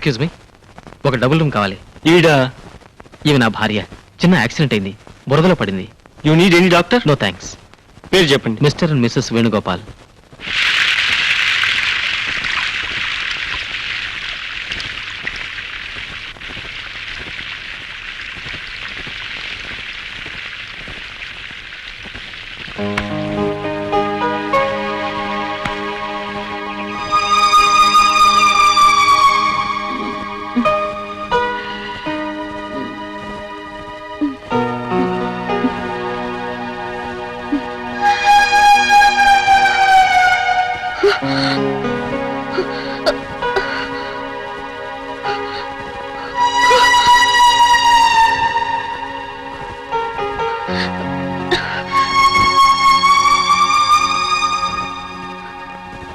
Excuse me, ఒక double room కావాలి. ఈడా ఇవి నా భార్య, చిన్న యాక్సిడెంట్ అయింది, బురదలో పడింది. You need any doctor? No thanks. పేరు చెప్పండి. Mister and missus Venugopal.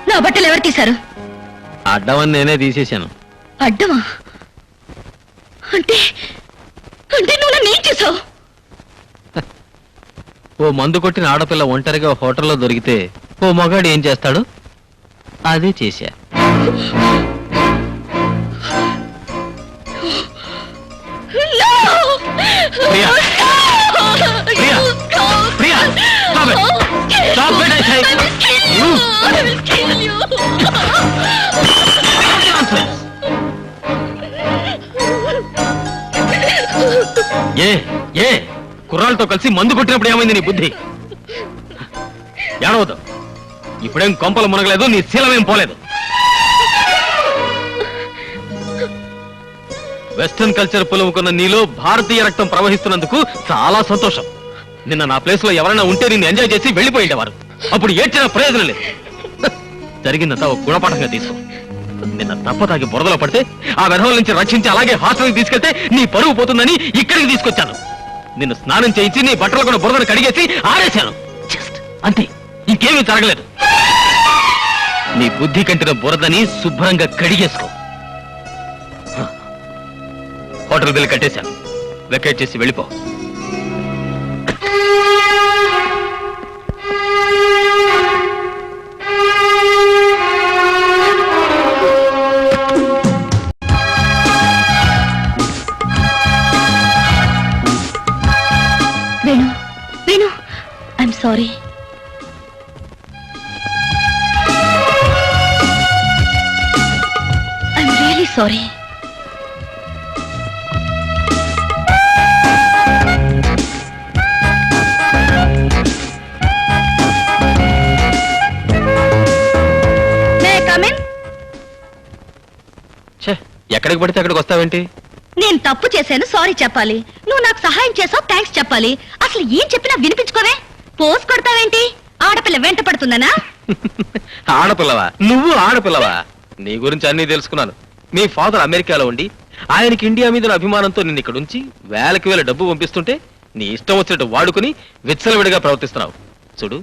నా బట్టలు ఎవరు తీశారు? అడ్డమని నేనే తీసేశాను. అడ్డమా? అంటే అంటే నువ్వు నన్ను ఏం చేసావు? ఓ మందు కొట్టిన ఆడపిల్ల ఒంటరిగా హోటల్లో దొరికితే ఓ మగాడు ఏం చేస్తాడు? అదే చేశా. Priya! Priya! Priya! Stop it! Stop it, I say! ఏ ఏ కుర్రాళ్ళతో కలిసి మందు కొట్టినప్పుడు ఏమైంది నీ బుద్ధి? ఏడవద్దు, ఇప్పుడేం కొంపలు మునగలేదు, నీ శీలమేం పోలేదు. వెస్టర్న్ కల్చర్ పులుముకున్న నీలో భారతీయ రక్తం ప్రవహిస్తున్నందుకు చాలా సంతోషం. నిన్న నా ప్లేస్ లో ఎవరైనా ఉంటే నిన్ను ఎంజాయ్ చేసి వెళ్ళిపోయేవారు. అప్పుడు ఏడ్చిన ప్రయోజనం లేదు. జరిగిందంతా ఒక గుణపాఠంగా తీసుకో. నిన్న తప్పతాగి బురదలో పడితే ఆ వెధవల నుంచి రక్షించి అలాగే హాస్టల్కి తీసుకెళ్తే నీ పరువు పోతుందని ఇక్కడికి తీసుకొచ్చాను. నిన్ను స్నానం చేయించి నీ బట్టలు కూడా బురదను కడిగేసి ఆరేశాను. జస్ట్ అంతే, ఇంకేమీ జరగలేదు. నీ బుద్ధి కంటిన బురదని శుభ్రంగా కడిగేసుకో. హోటల్ బిల్ కట్టేశాను, వెకేట్ చేసి వెళ్ళిపో. Venu, Venu, I'm sorry. I'm really sorry. ఎక్కడికి పడితే అక్కడికి వస్తావేంటి? నేను తప్పు చేశాను, సారీ చెప్పాలి. నువ్వు నాకు సహాయం చేసావు, థ్యాంక్స్ చెప్పాలి. అసలు ఏం చెప్పినా వినిపించుకోవే. పోస్ కొడతావేంటి? ఆడపిల్ల వెంట పడుతుందనా? ఆడపిల్లవా? నువ్వు ఆడపిల్లవా? నీ గురించి అన్నీ తెలుసుకున్నాను. మీ ఫాదర్ అమెరికాలో ఉండి ఆయనకి ఇండియా మీద అభిమానంతో నిన్ను ఇక్కడ ఉంచి వేలకి వేల డబ్బు పంపిస్తుంటే నీ ఇష్టం వచ్చినట్టు వాడుకుని విచ్చలవిడిగా ప్రవర్తిస్తున్నావు. చూడు,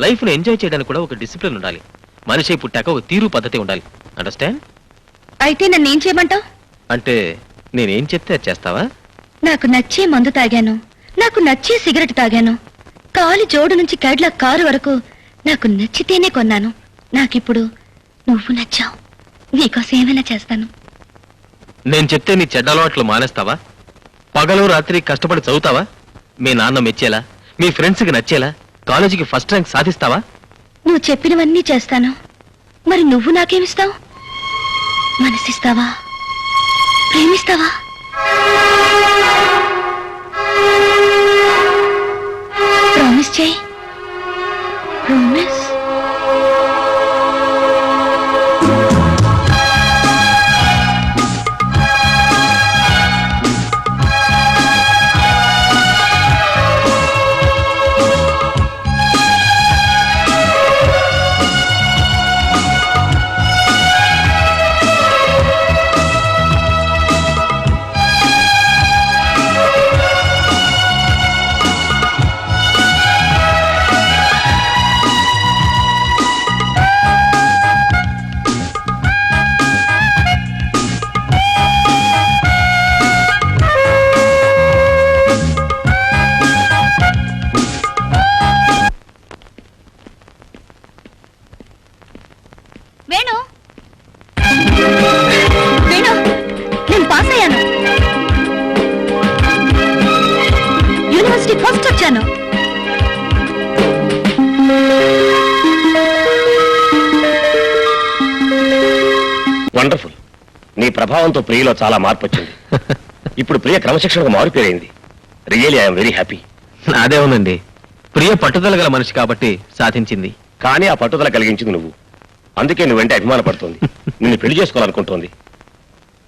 లైఫ్ ను ఎంజాయ్ చేయడానికి కూడా ఒక డిసిప్లిన్ ఉండాలి. మనిషి పుట్టాక ఒక తీరు పద్ధతి ఉండాలి. అండర్స్టాండ్? అయితే నన్ను ఏం చేయమంటావు? అంటే నేనేం చెప్తే అది చేస్తావా? నాకు నచ్చే మందు తాగాను, నాకు నచ్చే సిగరెట్ తాగాను, కాలి జోడు నుంచి కడ్ల కారు వరకు నాకు నచ్చితేనే కొన్నాను. నాకిప్పుడు నువ్వు నచ్చావు, నీకోసం ఏమైనా చేస్తాను. నేను చెప్తే నీ చెడ్డ అలవాట్లు మానేస్తావా? పగలు రాత్రి కష్టపడి చదువుతావా? మీ నాన్న మెచ్చేలా, మీ ఫ్రెండ్స్కి నచ్చేలా కాలేజీకి ఫస్ట్ ర్యాంక్ సాధిస్తావా? నువ్వు చెప్పినవన్నీ చేస్తాను. మరి నువ్వు నాకేమిస్తావు? మనసిస్తావా? ప్రేమిస్తావా? ప్రామిస్ చేయి. ప్రామిస్. వచ్చాను. వండర్ఫుల్. నీ ప్రభావంతో ప్రియలో చాలా మార్పు వచ్చింది. ఇప్పుడు ప్రియ క్రమశిక్షణకు మారిపోయింది. Really I'm very happy. అదే ఉందండి, ప్రియ పట్టుదల గల మనిషి కాబట్టి సాధించింది. కానీ ఆ పట్టుదల కలిగించింది నువ్వు. అందుకే నువ్వంటే అభిమాన పడుతుంది. నిన్ను పెళ్లి చేసుకోవాలనుకుంటోంది.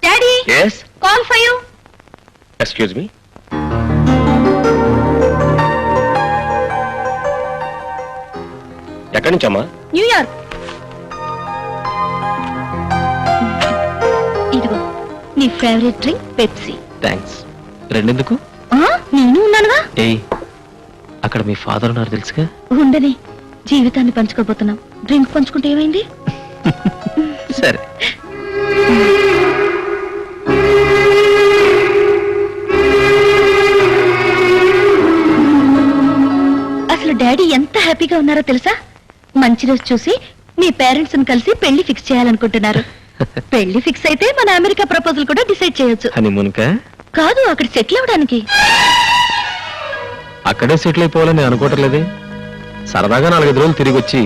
Daddy, yes, call for you. Excuse me. ఎక్కడి నుంచమ్మా? న్యూయార్క్. ఇదిగో నీ ఫేవరెట్ డ్రింక్ పెప్సీ. థ్యాంక్స్. రెండెందుకు? నేను ఉన్నానుగా. ఏయ్, అక్కడ మీ ఫాదర్ ఉన్నారు తెలుసుగా. ఉండని, జీవితాన్ని పంచుకోబోతున్నాం. డ్రింక్ పంచుకుంటే ఏమైంది? సరే. అసలు డాడీ ఎంత హ్యాపీగా ఉన్నారో తెలుసా? మంచి రోజు చూసి మీ పేరెంట్స్ కలిసి పెళ్లి ఫిక్స్ చేయాలనుకుంటున్నారు. పెళ్లి ఫిక్స్ అయితే మన అమెరికా ప్రపోజల్ కూడా డిసైడ్ చేయొచ్చు. హనీమూన్కా? కాదు, అక్కడ సెటిల్ అవ్వడానికి. అక్కడే సెటిల్ అయిపోవాలని నేను అనుకోవట్లేదే. సరదాగా 4-5 రోజులు తిరిగి వచ్చి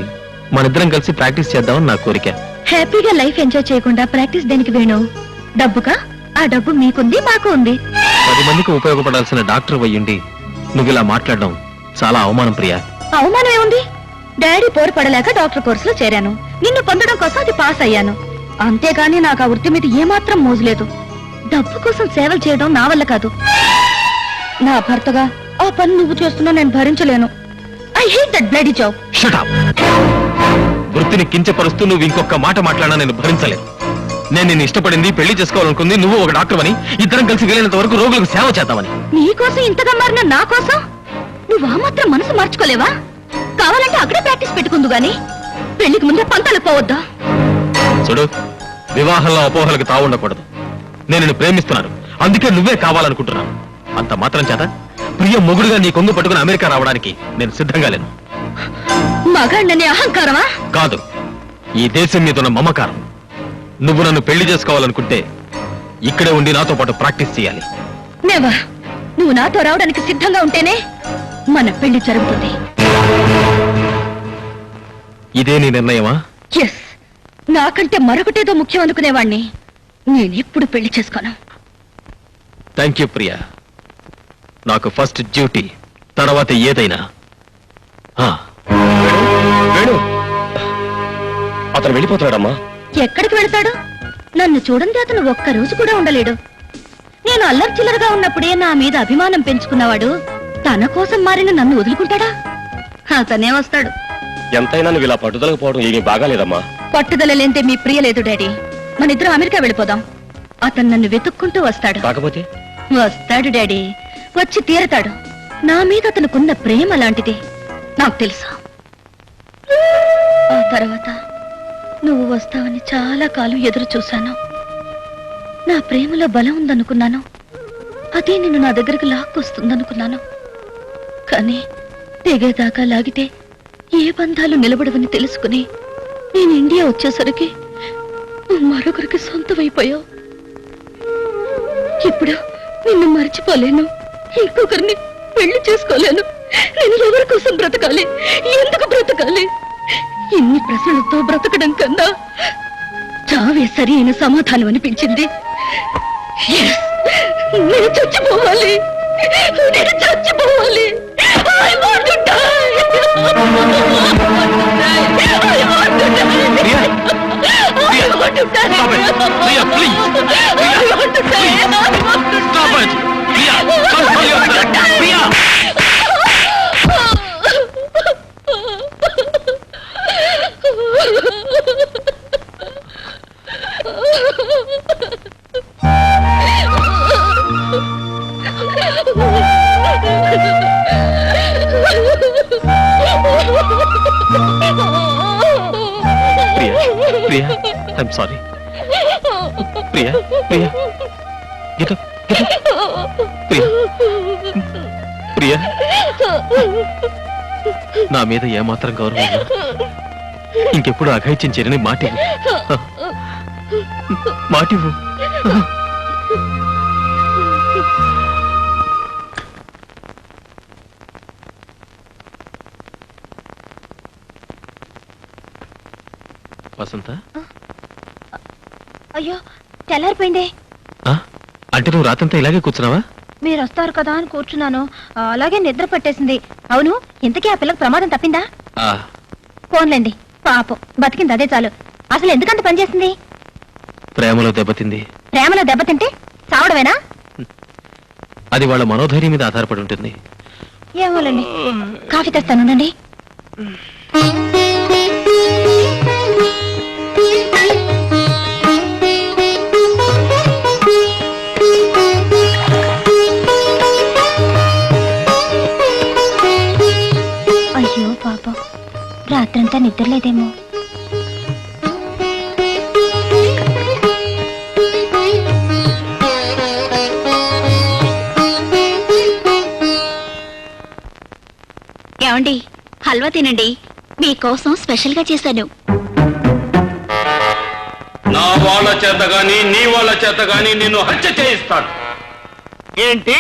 మనిద్దరం కలిసి ప్రాక్టీస్ చేద్దామని నా కోరిక. హ్యాపీగా లైఫ్ ఎంజాయ్ చేయకుండా ప్రాక్టీస్ దేనికి వేణు? డబ్బుకా? ఆ డబ్బు మీకుంది, మాకు ఉంది. 10 మందికి ఉపయోగపడాల్సిన డాక్టర్ అయ్యుండి నువ్వు ఇలా మాట్లాడడం చాలా అవమానం ప్రియా. అవమానం ఏముంది? డాడీ పోరు పడలేక డాక్టర్ కోర్సులో చేరాను. నిన్ను పొందడం కోసం అది పాస్ అయ్యాను. అంతేగాని నాకు ఆ వృత్తి మీద ఏమాత్రం మోజు లేదు. డబ్బు కోసం సేవలు చేయడం నా వల్ల కాదు. నా భర్తగా ఆ పని నువ్వు చేస్తున్నా నేను భరించలేను. I hate that bloody job. Shut up. వృత్తిని కించపరుస్తూ నువ్వు ఇంకొక మాట మాట్లాడినా నేను భరించలేను. నేను నిన్ను ఇష్టపడింది, పెళ్లి చేసుకోవాలనుకుంది నువ్వు ఒక డాక్టర్ అని, ఇద్దరం కలిసి వీలైనంత వరకు రోగులకు సేవ చేద్దామని. నీకోసం ఇంతగా మారిన నా కోసం నువ్వు ఆ మాత్రం మనసు మార్చుకోలేవా? కావాలంటే అక్కడే ప్రాక్టీస్ పెట్టుకుందు గాని పెళ్లికి ముందే పంతాలకు పోవద్దా? చూడు, వివాహంలో అపోహలకు తావుండకూడదు. నేను నిన్ను ప్రేమిస్తున్నాను, అందుకే నువ్వే కావాలనుకుంటున్నాను. అంత మాత్రం చేత ప్రియ మొగుడుగా నీ కొంగు పట్టుకుని అమెరికా రావడానికి నేను సిద్ధంగా లేను. మగాళ్ళని అహంకారమా? కాదు, ఈ దేశం మీదున్న మమకారం. నువ్వు నన్ను పెళ్లి చేసుకోవాలనుకుంటే ఇక్కడే ఉండి నాతో పాటు ప్రాక్టీస్ చేయాలి. నెవర్. నువ్వు నాతో రావడానికి సిద్ధంగా ఉంటేనే మన పెళ్లి జరుగుతుంది. ఇదే నీ నిర్ణయమా? ఎస్. నాకంటే మరొకటేదో ముఖ్యం అనుకునేవాణ్ణి నేనెప్పుడు పెళ్లి చేసుకోను. Thank you Priya. నాకు ఫస్ట్ డ్యూటీ, తర్వాత ఏదైనా. వేణు, అతను వెళ్ళిపోతున్నాడమ్మా. ఎక్కడికి వెళ్తాడు? నన్ను చూడండి, అతను ఒక్క రోజు కూడా ఉండలేడు. నేను అల్లరి చిల్లరగా ఉన్నప్పుడే నా మీద అభిమానం పెంచుకున్నవాడు తన కోసం మారిన నన్ను వదులుకుంటాడా? అతనే వస్తాడు. ఎంతైనా నువ్వు ఇలా పట్టుదలకు పోవడం ఏమీ బాగాలేదమ్మా. పట్టుదల లేంతే మీ ప్రియ లేదు డాడీ. మన ఇద్దరం అమెరికా వెళ్ళిపోదాం. అతను నన్ను వెతుక్కుంటూ వస్తాడు. కాకపోతే వస్తాడు డాడీ, వచ్చి తీరతాడు. నా మీద అతనుకున్న ప్రేమ లాంటిది నాకు తెలుసా. ఆ తర్వాత నువ్వు వస్తావని చాలా కాలం ఎదురు చూశాను. నా ప్రేమలో బలం ఉందనుకున్నాను. అదే నిన్ను నా దగ్గరకు లాక్కొస్తుందనుకున్నాను. కానీ తెగేదాకా లాగితే ఏ బంధాలు నిలబడవని తెలుసుకుని నేను ఇండియా వచ్చేసరికి నువ్వు మరొకరికి సొంతమైపోయావు. ఇప్పుడు నిన్ను మర్చిపోలేను, ఇంకొకరిని పెళ్లి చేసుకోలేను. నేను ఎవరి కోసం బ్రతకాలి? ఎందుకు బ్రతకాలి? ఇన్ని ప్రశ్నలతో బ్రతకడం కన్నా చావే సరి అయిన సమాధానం అనిపించింది. Yes, నేను చచ్చిపోవాలి. నేను చచ్చిపోవాలి. I want to die. I want to die. I want to die. Priya, I want to die. Stop it. Priya, please. Priya, I want to die. please. I want to Stop die. it. Priya, control yourself. Priya. Priya, I'm sorry. Priya, get up. Priya, నా మీద ఏమాత్రం గౌరవం ఉన్నా ఇంకెప్పుడు అఘాయిత్యం చేయని మాటివ్వు. వసంత అయ్యో తెల్లారిపోయిందే. ఆ? అంటే నువ్వు రాత్రంతా ఇలాగే కూర్చున్నావా? మీరు వస్తారు కదా అని కూర్చున్నాను, అలాగే నిద్ర పట్టేసింది. అవును, ఇంతకీ ఆ పిల్లకి ప్రమాదం తప్పిందా? ఆ, ఫోన్లేండి, పాపం బతికింది, అదే చాలు. అసలు ఎందుకంత పనిచేసింది? ప్రేమలో దెబ్బతింది. ప్రేమలో దెబ్బతింటే చావడమేనా? అది వాళ్ళ మనోధైర్యం మీద ఆధారపడి ఉంటుంది. ఏమోలండి, కాఫీ తెస్తానుండండి. అయ్యో పాపం, రాత్రంతా నిద్రలేదేమో. ఏమండి, హల్వా తినండి, మీకోసం స్పెషల్ గా చేశాను. నా వాళ్ళ చేత గాని నీ వాళ్ళ చేత గాని నిన్ను హత్య చేయిస్తాను. ఏంటి,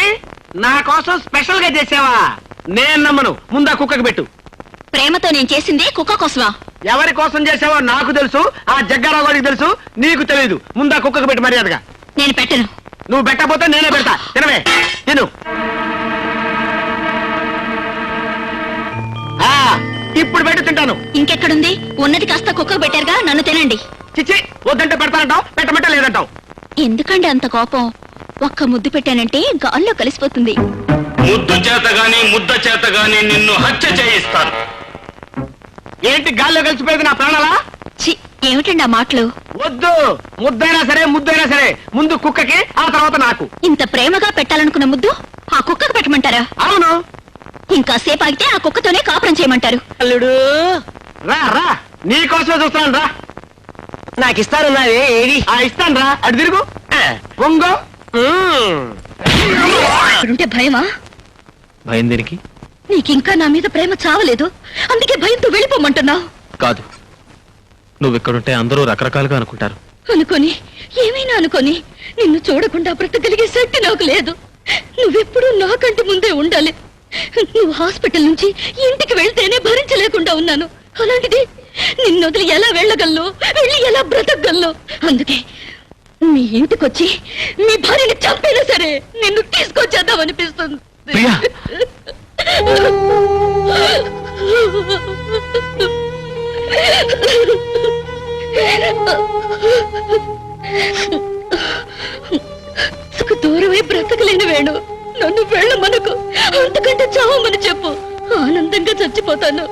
నా కోసం స్పెషల్ గా చేసావా? నేను నమ్మను. ముందా కుక్కకి పెట్టు. ప్రేమతో నేను చేసింది కుక్క కోసమా? ఎవరి కోసం చేసావో నాకు తెలుసు, ఆ జగ్గారావు గారికి తెలుసు, నీకు తెలియదు. ముందా కుక్కకి పెట్టు మర్యాదగా. నేను పెట్టను. నువ్వు పెట్టకపోతే నేనే పెడతా. తినవే, తిను. ఆ, ఇప్పుడు పెట్టు, తింటాను. ఇంకెక్కడుంది? ఉన్నది కాస్త కుక్కకు పెట్టారుగా, నన్ను తినండి. చిచ్చి, వద్దంటే పెడతానంటావు, పెట్టమంటే లేదంటావు. ఎందుకండి అంత కోపం? ఒక్క ముద్దు పెట్టానంటే గాల్లో కలిసిపోతుంది. ముద్దు చేత గాని ముద్ద చేత గాని నిన్ను హత్య చేయిస్తాను. ఏంటి గాల్లో కలిసిపోయేది నా ప్రాణాలా? చి, ఏమిటండి ఆ మాటలు? వద్దు, ముద్దైనా సరే ముద్దైనా సరే ముందు కుక్కకి, ఆ తర్వాత నాకు. ఇంత ప్రేమగా పెట్టాలనుకున్న ముద్దు ఆ కుక్కకు పెట్టమంటారా? అవును. ఇంకా సేపు ఆగితే ఆ కుక్కతోనే కాపురం చేయమంటారు. అల్లుడు రా రా, నీకోసమే చూస్తాను రా. నాకు ఇస్తానున్నావే, ఏది? ఇస్తాను రా, అటు తిరుగు, పొంగో. ఇక్కడుంటే భయమా? భయం దేనికి? నీకింకా నా మీద ప్రేమ చావలేదు, అందుకే భయంతో వెళ్ళిపోమంటున్నావు. కాదు, నువ్వు ఇక్కడుంటే అందరూ రకరకాలుగా అనుకుంటారు. అనుకొని, ఏమైనా అనుకొని, నిన్ను చూడకుండా బ్రతకగలిగే శక్తి నాకు లేదు. నువ్వెప్పుడూ నాకంటి ముందే ఉండాలి. నువ్వు హాస్పిటల్ నుంచి ఇంటికి వెళ్తేనే భరించలేకుండా ఉన్నాను. అలాంటిది నిన్ను వదిలి ఎలా వెళ్ళగలను, వెళ్ళి ఎలా బ్రతకగలను? అందుకే మీ ఇంటికొచ్చి మీ భార్యని చంపైనా సరే నిన్ను తీసుకొచ్చేద్దామనిపిస్తుంది. ప్రియా! దూరమై బ్రతకలేని వేణు, నన్ను వెళ్ళమనకు, అంతకంటే చావమని చెప్పు. ఆనందంగా చచ్చిపోతాను.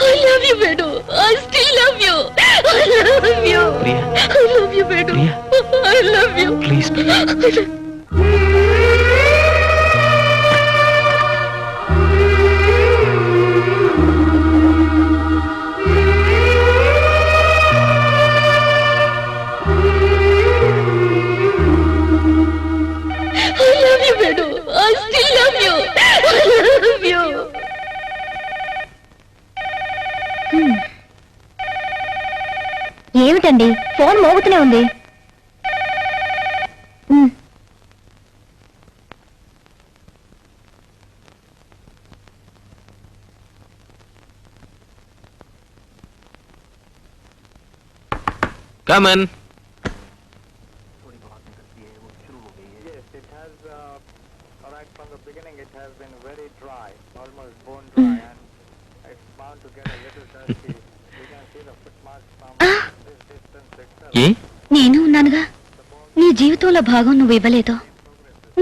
I love you, Venu. I still love you. I love you. Priya! I love you, Venu. Priya! I love you. Please. I love you, Venu. I still love you. I love you. ఏమిటండి, ఫోన్ మోగుతూనే ఉంది. Come in. Right from the beginning, it has been very dry, almost bone dry, and it's bound to get a little dusty. We can see the footmarks from this distance itself. ఏ? నేను ఉన్నానుగా. నీ జీవితంలో భాగం నువ్వు ఇవ్వలేదు,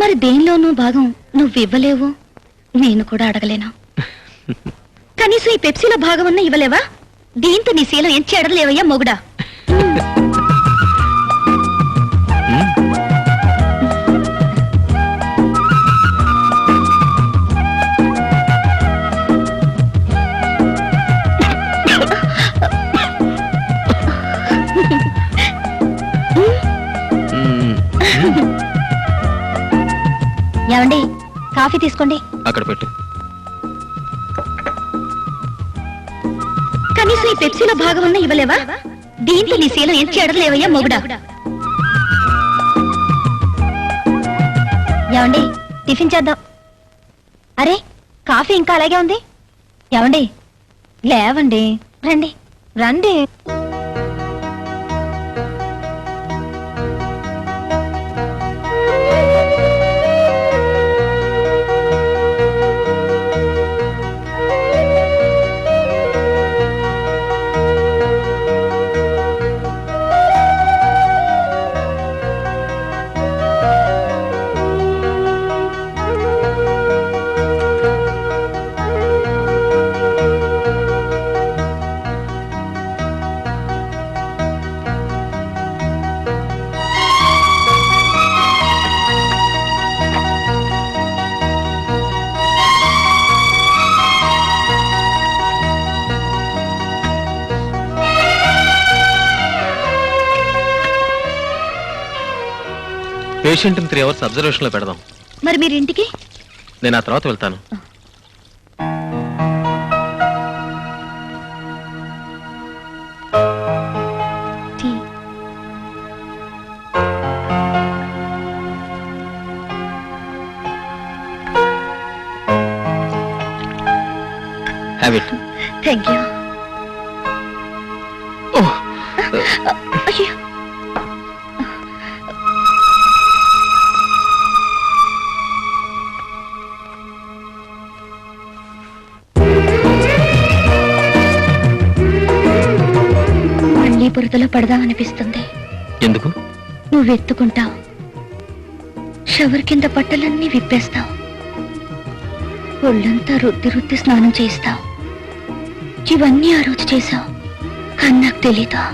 మరి దేనిలోనూ భాగం నువ్వు ఇవ్వలేవు. నేను కూడా అడగలేను. కనీసం ఈ పెప్సీలో భాగం అన్నా ఇవ్వలేవా? దీంతో నీ శీలం ఏం చెడలేవయ్యా మొగుడా. ఏమండి, కాఫీ తీసుకోండి. అక్కడ పెట్టు. కనీసం ఈ పెప్సీలో భాగం అన్నా ఇవ్వలేవా? దీంతో నీ శీలం ఏం చెడలేవయ్యా మొగుడా. ఏమండి, టిఫిన్ చేద్దాం. అరే, కాఫీ ఇంకా అలాగే ఉంది. ఏమండి, లేవండి, రండి రండి. పేషెంట్ 3 అవర్స్ అబ్జర్వేషన్ లో పెడదాం. మరి మీరు ఇంటికి? నేను ఆ తర్వాత వెళ్తాను. Tea. Have it. Thank you. అయ్యో, మళ్ళీ బురదలో పడదామనిపిస్తుంది. ఎందుకు? నువ్వు ఎత్తుకుంటావు, షవర్ కింద బట్టలన్నీ విప్పేస్తావు, ఒళ్ళంతా రుద్ది రుద్ది స్నానం చేస్తావు. ఇవన్నీ ఆ రోజు చేశావు, కానీ నాకు తెలీదా.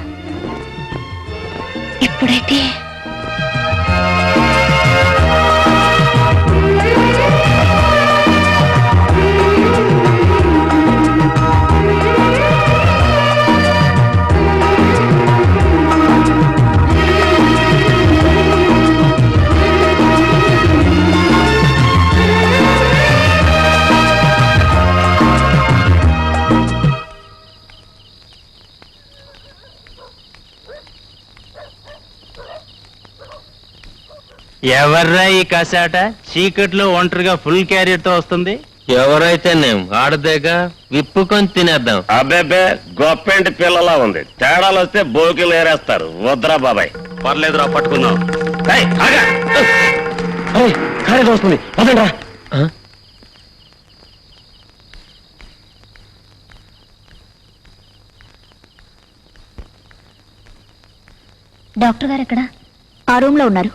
ఇప్పుడైతే ఎవర్రా ఈ కసాట చీకట్లో ఒంటరిగా ఫుల్ క్యారియర్ తో వస్తుంది? ఎవరైతే నేను ఆడదేగా విప్పుకొని తినేద్దాం. అబ్బేబే గొప్పెంటి పిల్లలా ఉంది. తేడాలు వస్తే బోకిలు ఏరేస్తారు. వద్దురా బాబాయ్. పర్లేదురా పట్టుకుందాం. ఏయ్, ఆగా. ఏయ్, కాలేజ్ వస్తుంది. పదండ్రా. డాక్టర్ గారు ఎక్కడ? ఆ రూమ్ లో ఉన్నారు.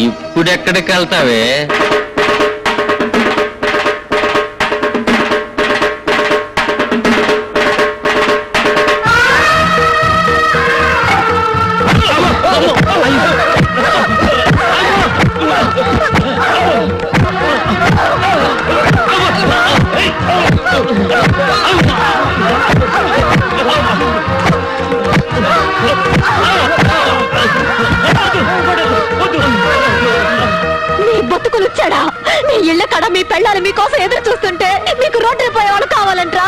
ఇప్పుడెక్కడికి వెళ్తావే? నీ బతుకులు చెడా, నీ ఇళ్ళ కడ మీ పెళ్ళాలు మీకోసం ఎదురు చూస్తుంటే మీకు రోడ్డు పోయేవాళ్ళు కావాలంట్రా.